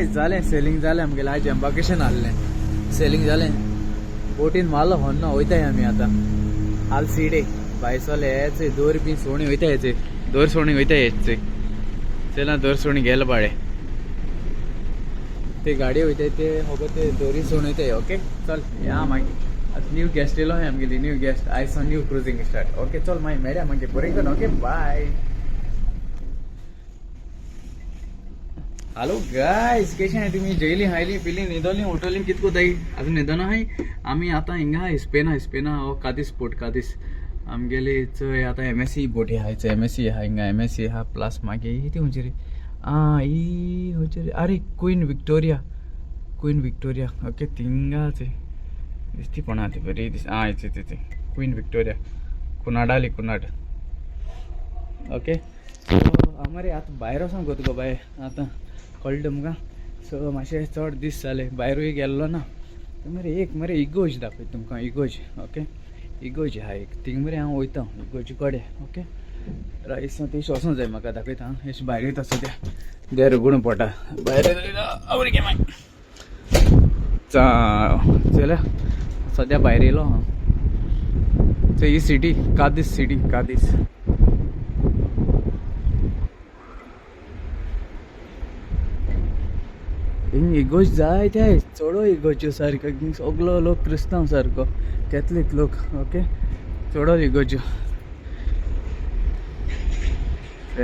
Guys जालें selling जालें आमगेलें आज एम्बार्केशन आहलें सेलिंग जालें बोटीन मारलो होन्ना वयताय आमी आतां आलसीडे बायसोले हेचे दोर बी सोणी वयता हेचे दोर सोणी वयता हेचे चला दोर सोणी गेल बाळे ते गाडी वयताय ते होगो ते दोरी सोणी वयताय ओके चल या मागीर आतां न्यू गेस्ट येयलो हांवें आमगेली न्यू गेस्ट आयज न्यू क्रुजींग स्टार्ट ओके चल मागीर मेळया मागीर बरें करून ओके बाय हॅलो गाइस कशें आहाय तुमी जेयली हायली पिली न्हिदोली उठोली कितको जाय आतां न्हिदना हाय आमी आतां हिंगा हिस्पेना हो कादीस पोर्ट कादीस आमगेली चोय आतां एमएससी बोटी आहाय एमएससी आहा हिंगा एमएससी आहा प्लस मागीर ही ती खंयची रे ही खंयची रे अरे क्वीन विक्टोरिया ओके थिंगाच दिसती पण ती बरी दिस ती queen Victoria कुनाड okay so Amre आतां भायर वचोंक गो तुका बाय आतां कळ्ळें तुमकां सो मातशें चड दीस जाले भायरूय गेल्लो ना मरे इगोज दाखयता तुमकां इगोज ओके इगोज आहा एक थिंग मरे हांव वयता इगोज कडेन ओके रायस तेश वचूंक जाय म्हाका दाखयता एश भायर येता सद्या देर गुण पोटा भायर आवड गे माय चल्या सद्या भायर येयलो हांव ही सिटी कादीस इगोज जाय ते चडो इगोज्यो सारको सगलो लोक क्रिस्तांव सारको कॅथलीक लोक ओके चडो इगोज्यो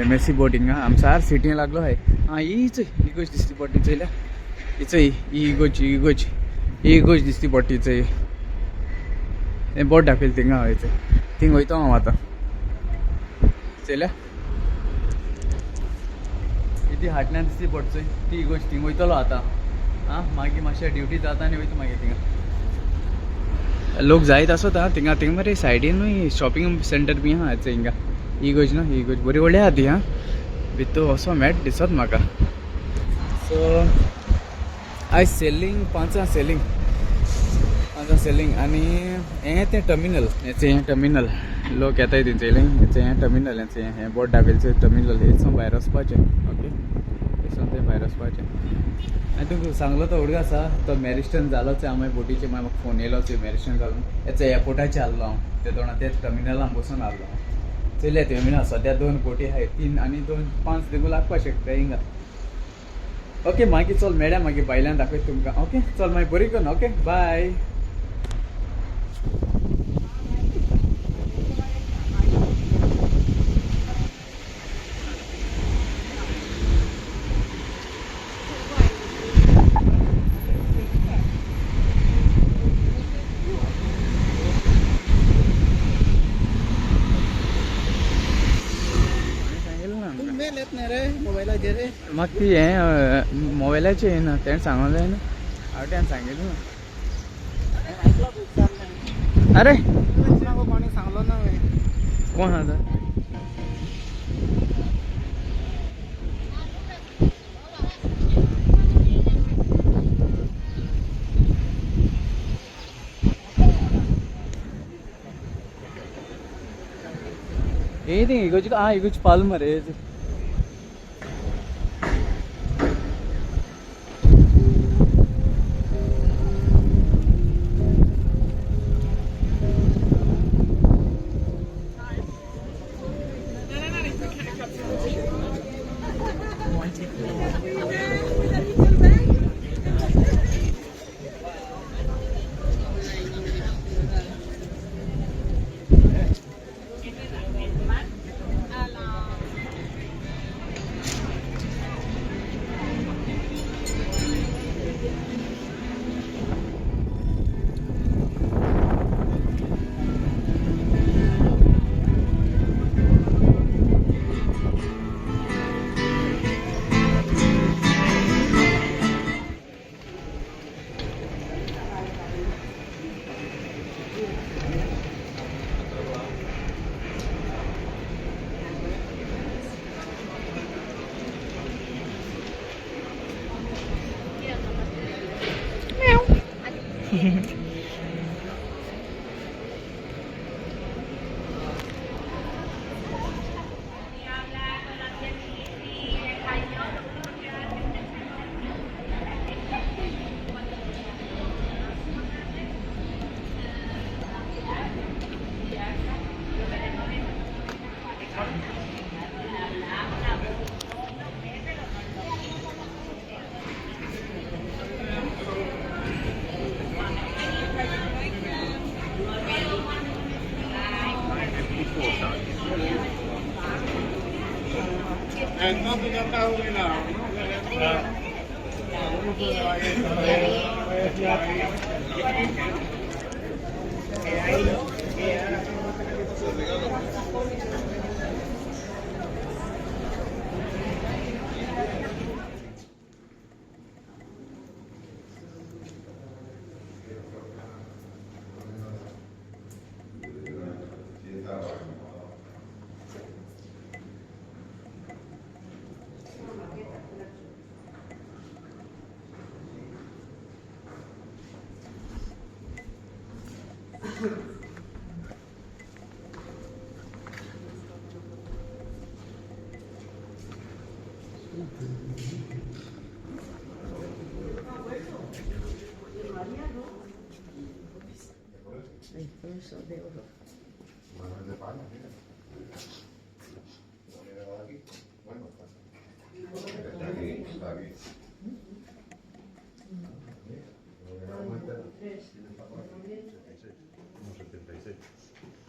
एमएससी बोटींग आम सार सिटीन लागलो हाय हीच इगोज दिसती पडटी चयल्या हिच ही इगोज दिसती पडटी चय हें बोट दाखयलें थिंगा वयचें थिंग वयता हांव आतां चयल्या ती हाटल्यान दिसती पडचोय ती इगोज थिंग वयतलो आतां मागीर मातशें ड्युटी जाता आनी वयता मागीर थिंगा लोक जायत आसत थिंगा मरे सायडीनूय शॉपिंग सेंटर बी आहा हेचें हिंगा इगोज ना इगोज बरी व्हडली आहा ती भितर वचो मेळट दिसत म्हाका सो आयज सेलिंग 5 सेलिंग आनी हें तें टर्मिनल हेचें टर्मिनल लोक येताय तेंचेलें हेचें टर्मिनल हें बोर्ड दाखयलें टर्मिनल हेचो भायर वचपाचें ओके हेचो तें भायर वचपाचें आनी तुमकां सांगलो तो हुडगो आसा तो मॅरिस्टन जालोच हांव मागीर बोटीचेर म्हाका फोन येयलो मॅरिस्टन जालो हेचो एअरपोर्टाचेर आहलो हांव ते तोंडा तेच टर्मिनलान बसून आहलो हांव चयल्या टर्मिनल सद्या 2 बोटी आहाय 3 आनी 2-5 देखून लागपाक शकता हिंगा ओके मागीर चल मेळ्या मागीर भायल्यान दाखयता तुमकां ओके चल मागीर बरी करून ओके बाय म्हाका ती हें मोबायलाचें येना तेणें सांगूंक जाय न्हू हांव तेणें सांगिल्लें अरे कोणी सांगलो ना कोण आहा ये इगोज पाल मरे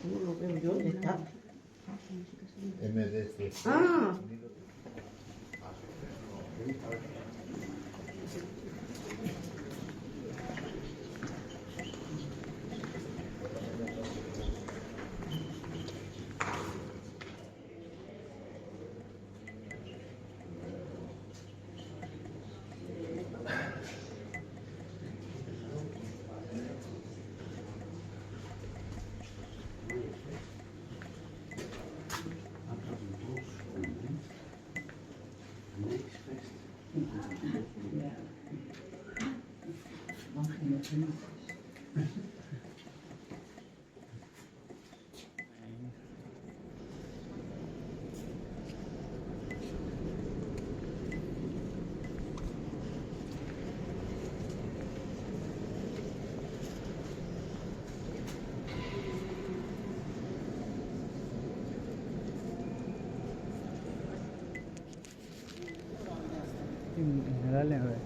Lo veo yo, ¿dónde está? MDC. Ah, Dale, a ver.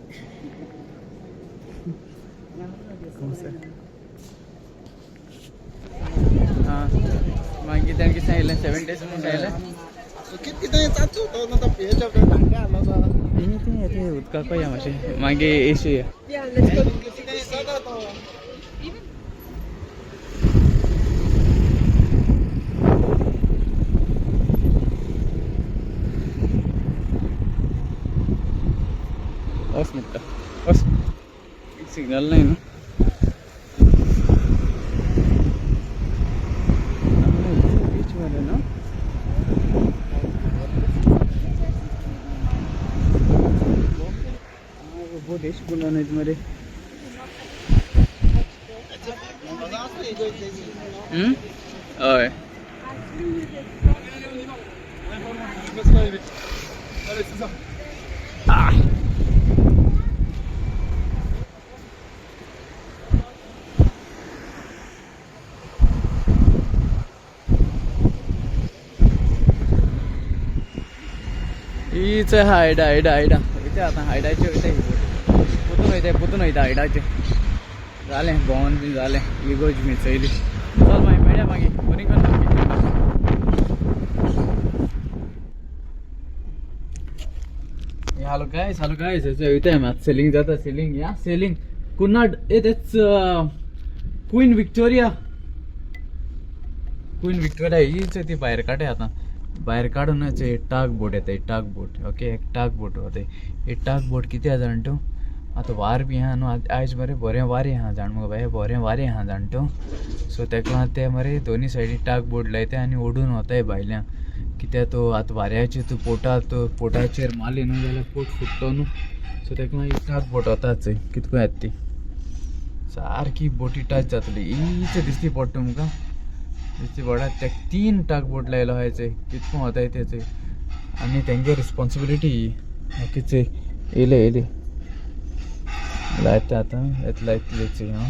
¿Cómo se? हाँ मांगी त्यान की सांगितलं 7 days म्हणून सांगितलं किती नाही चाचू तो ना तर याच्या टांगा आला होता ते उदका पया मातशें मागे एशी किती नाही साधा तो ओस मित्ता ओस सिग्नल नाही ना बीच मध्ये ना बहुत एश बोला नाही मध्ये होय हीच हायडा हायडा हायडा इथे आता हायडाचे इथे पुतून वयता हायडाचे जालें भोंवन बी जालें इगोज बी चयली चल मागीर मेळया मागीर बरी कर हालो गायस इथे मात सेलिंग जाता सेलिंग या सेलिंग कुनाड तेच क्वीन विक्टोरिया हीच ती भायर काडे आता भायर काडूनच टाक बोट येता टाक बोट ओके एक टाक बोट होते हे टाक बोट किती हा जाण तूं आतां वार बी आहा न्हू आयज बरें वारें आहा जाण मुगो बाय बरें वारें आहा जाण तूं सो तेका लागून ते मरे दोनी सायडी टाक बोट लायताय आनी ओडून वताय भायल्यां कित्याक तो आतां वाऱ्याचेर तूं पोटाचेर मारली न्हू जाल्यार पोट फुट्टो न्हू सो तेका लागून टाक बोट वताच कितको येता ती सारकी बोटी टच जातली हीच दिसती पडटा तुमकां दिसती पडा ते 3 टाक बोट लायलो हायचे कितको वताय तेचे आनी तेंगे रिस्पॉन्सिबिलिटी ओकेच येयले लायता आतां येतलेच हां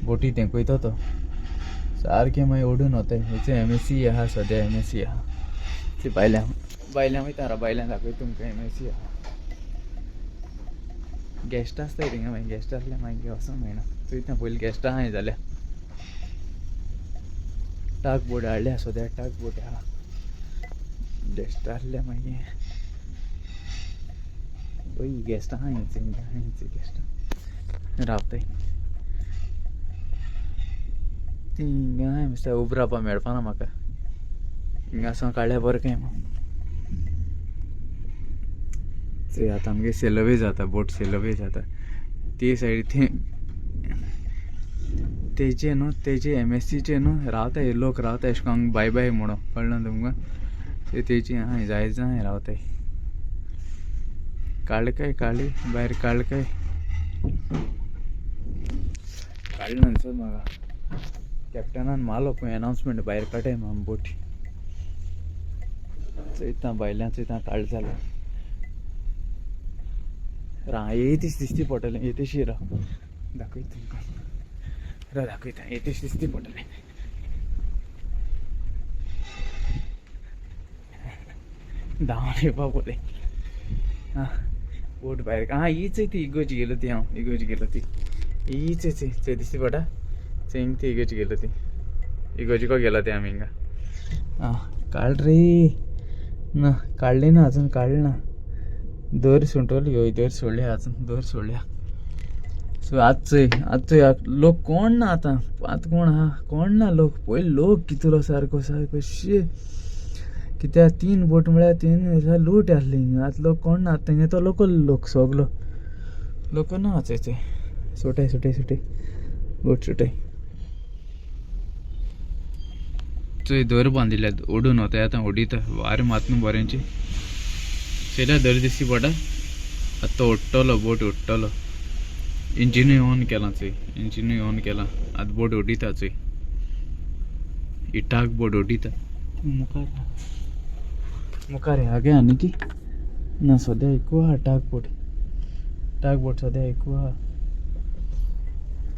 बोटी तें पळयता तो सारकें मागीर ओडून वताय हेचे MSC आहा सद्या MSC आहा ती बायल्यां वयता बायल्यां दाखय तुमकां MSC आहा गेस्ट आसताय थिंगा मागीर गेस्ट आसल्यार मागीर वचोंक मेळना चोयता पयलीं गेस्ट आहाय जाल्यार टाक बोट हाडल्या सद्या टाक बोट आहा गेस्ट आसल्या मागीर पळय गेस्ट आहा हेंचे गेस्ट रावताय ती हिंगा हाय मिस्टर उबो रावपा मेळपाना म्हाका हिंगा सावन काडल्या बरें काय ते आतां आमगे सेलवे जाता बोट सेलवे जाता ते सायडी ते तेजे न्हू तेजे MSCचे न्हू रावताय लोक रावताय अशें करून बाय बाय म्हणून कळना तुमकां ते तेजी हाय जाय जाय रावताय काळी भायर काळकाय काडली नंतर म्हाका कॅप्टनान मारलो पळय अनाउन्समेंट भायर काडय म्हणून बोटी चयता भायल्यान चयता काळ जालो येतीच दिसती पडटलें येतेशी राव दाखयता तुमकां राव दाखयता येतेश दिसती पडटलें धांवन येवपा पडलें आं बोट भायर हीच ती इगोजी गेलो ती हांव इगोजी गेलो ती हीच चंय दिसती पडटा चंय ती इगोजी गेलो ती इगोजी को गेलो ते आमी हिंगा काड रे ना काडली ना अजून काडली ना दोर सुंटवली हय दोर सोडल्या अजून दोर सोडल्या सो आजचो लोक कोण ना आतां कोण आहा कोण ना लोक पयलीं लोक कितलो सारको शी कित्याक 3 बोट म्हळ्यार 3 लूट आसली हिंगा आतां लोक कोण ना आतां तो लोकल लोक सगलो लोक ना चंय सुटाय बोट सुटाय चंय दोर बांदिल्ल्या ओडून वताय आतां ओडिता वारें मातून बरेंची चयल्या दोर दिसती पडटा आतां ओडटलो बोट ओडटलो इंजिनूय ऑन केलां चंय इंजिनूय ऑन केलां आतां बोट ओडिता चंय इटाक बोट ओडिता मुखार हागे आनी की ना सद्या एकू आहा टाक बोट सद्या एकू आहा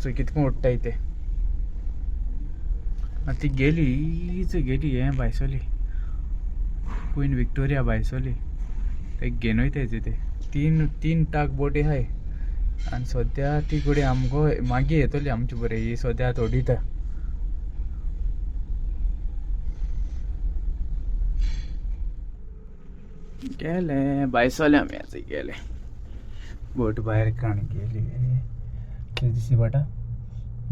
चंय कितको ओडटाय ते आतां ती गेली हें भायसोली क्वीन विक्टोरिया भायसोली ते घेवन वयताय ते तीन टाक बोटी आहाय आनी सद्या ती घोडी आमगो मागीर येतली आमचे बरें ही सद्या आतां ओडिता गेले भायसोले आमी आतां गेले बोट भायर काण गेली ते दिसती पडटा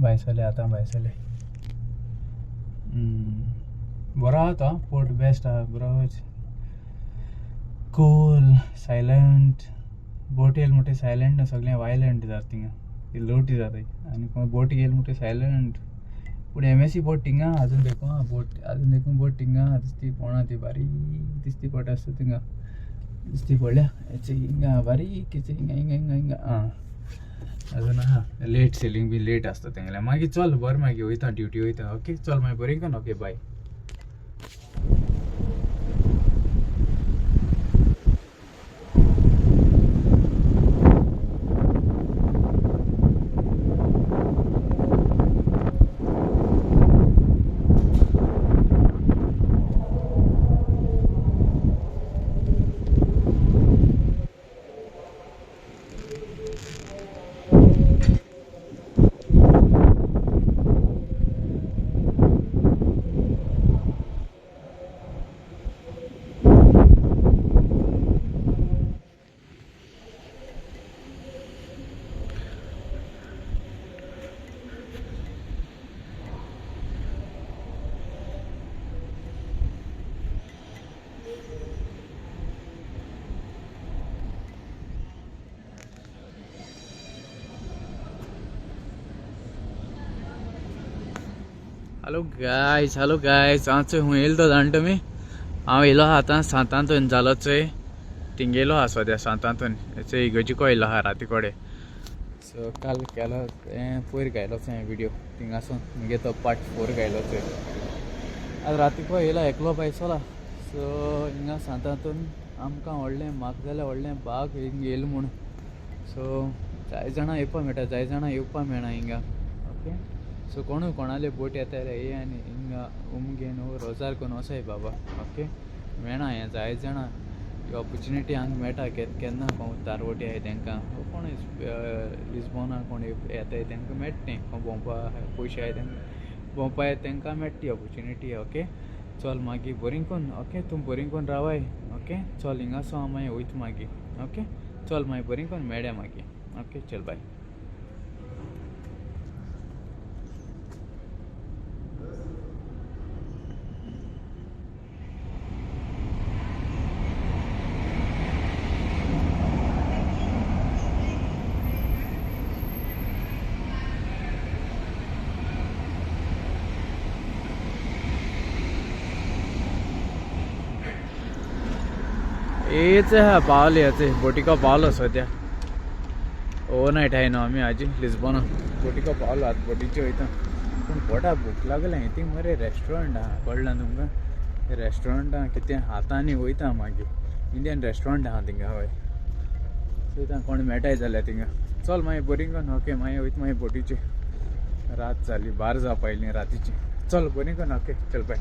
भायसोले आतां भायसोले बरो आहा तो पोर्ट बेस्ट आहा बरोच कूल सायलंट बोट येयले म्हणटा सायलंट सगळें वायलंट जाता थिंगा लोटी जाताय आनी बोट गेली म्हणटा सायलंट पूण MSC बोट थिंगा आजून देखून बोट थिंगा दिसती पडना ती बारीक दिसती पडटा आसता थिंगा दिसती पडल्या हेचे हिंगा बारीक हेचे हिंगा अजून आहा लेट सेलिंग बी लेट आसता तेंगेल्या मागीर चल बरें मागीर वयता ड्युटी वयता ओके चल मागीर बरें करून ओके बाय हॅलो गायज हांव चंय हूं येयलो तो जाणा तुमी हांव येयलो आहा आतां सांतांतून जालो चंय थिंग येयलो आहा सद्या सांतांतून चंय इगर्जीको येयलो आहा राती कोडे सो काल केलो हें पयर घायलो चंय विडियो थिंगासून मुगे तो पार्ट 4 घायलो चंय आतां रातीको येयलो एकलो बायसोला सो हिंगा सांतांतून आमकां व्हडलें म्हाका जाल्यार व्हडलें बाग हिंग येयलो म्हूण सो जाय जाणां येवपा मेळटा जाय जाणां येवपा मेळना हिंगा ओके सो कोणाले बोट येता ये आनी हिंगा उमगेन रोजार कोन वसाय बाबा ओके मेळना हें जाय जाणां ऑपॉर्च्युनिटी हांगा मेळटा केन्ना कोण दारवटी आहाय तांकां कोण लिस्बोना कोण येताय तांकां मेळटा कोण भोंवपा पयशे आहाय तांकां भोंवपा येता तांकां मेळटा ती ऑपॉर्च्युनिटी ओके चल मागीर बरीं कोन्न ओके तूं बरीं कोन्न रावाय ओके चल हिंगासो हांव मागीर वयता मागीर ओके चल मागीर बरी करून मेळया मागीर ओके चल बाय येच हा पावले याचे बोटिका पावलो सद्या ओवरनायट आहे ना आम्ही आजी लिस्बोना बोटिका पावलो आतां बोटीचे वयता पूण पोटा भूक लागल्या हिती मरे रेस्टॉरंट आहा कळ्ळां तुमकां रेस्टॉरंटा कितें हातांनी वयता मागीर इंडियन रेस्टॉरंट आहा थिंगा हय थंय कोण मेळटाय जाल्यार थिंगा चल मागीर बरी करून ओके मागीर वयता मागीर बोटीचे रात जाली 12 जावपा आयलीं रातीची चल बरी करून ओके चल बाय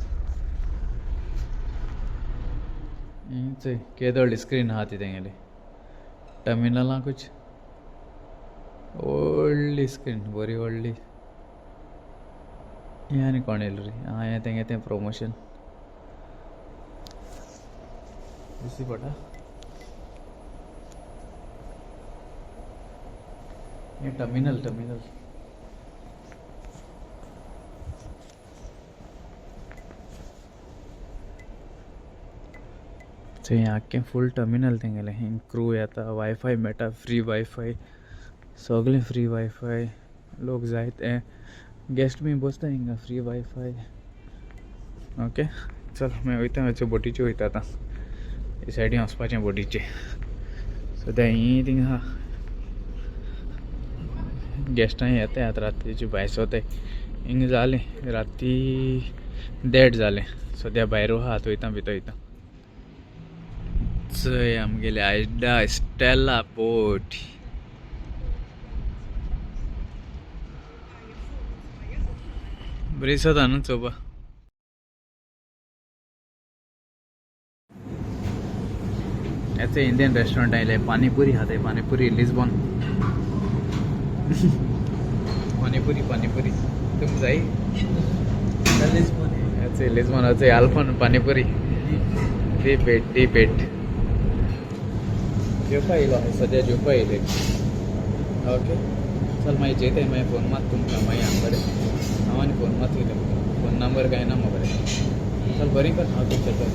चल केदोळ्ळी स्क्रीन आहा ती तेंगेली टर्मिनलाकूच व्हडली स्क्रीन बरी व्हडली हें आनी कोण येयलो रे हें तेंगे तें प्रमोशन दिसती पडटा हें टर्मिनल सो हें आख्खें फूल टर्मिनल तेंगेलें हिंग क्रू येता वायफाय मेळटा फ्री वायफाय सगळें फ्री वायफाय लोक जायते गेस्ट बी बसता हिंगा फ्री वायफाय ओके चल मागीर वयता वयचो बोटीचे वयता आतां हे सायडीन वचपाचें बोटीचे सद्या ही थिंग आहा गेस्टां येताय आतां रात्रीची भायर सोताय हिंग जालें राती 1:30 जालें सद्या भायर आहा वयता भितर वयता चय आमगेले आयडा स्टेला बोट बरी दिसता न्हू चोवपा हेचे इंडियन रेस्टॉरंट आयले पानीपुरी खाताय पानीपुरी लिस्बॉन पानीपुरी तुमकां जाय हेचे लिस्बॉनाचे आल्फोन पानीपुरी दी पेट जेवपा येयलो सद्या जेवपा येयले ओके चल मागीर जेयताय मागीर फोन मात तुमकां मागीर हांग कडेन हांव आनी फोन मात तुमकां फोन नंबर काय ना म्हाका कडेन चल बरी कर हांव तुमच्या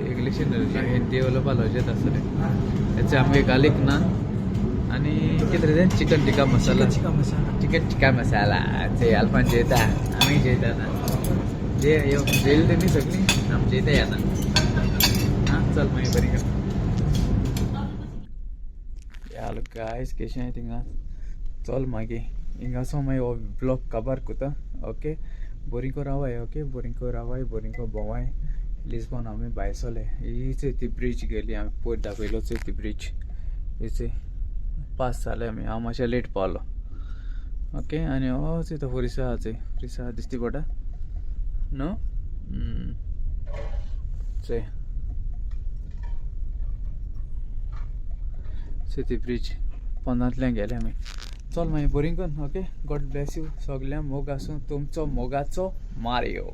इंग्लिशीन हिंदी उलोवपा लॉजेत आसतलें हेचे आमगे गार्लीक नान आनी कितें रे तें चिकन टिक्का मसाला चिकन टिक्का मसाला ते अल्फान जेयता आमी जेयता आतां जेयली तेमी सगळीं आमी जेयताय आतां आं चल मागीर बरी कर यालो गायस केशें आहाय थिंगा चल मागीर हिंगासो मागीर हो ब्लॉग कवर कोता ओके बरी को रावाय ओके बरी को रावाय बरी को भोंवाय लिस्बॉन आमी भायर सोले हीच ती ब्रीज गेली आमी पयर दाखयलोच ती ब्रीज हेचे पास जाले आमी हांव मातशें लेट पावलो ओके आनी होच तो फ्रिसा दिसती पडटा नो चय ती ब्रीज पोंदांतल्यान गेले आमी चल मागीर बरी करून ओके गॉड ब्लेस यू सगळ्यांक मोग आसूं तुमचो मोगाचो मारियो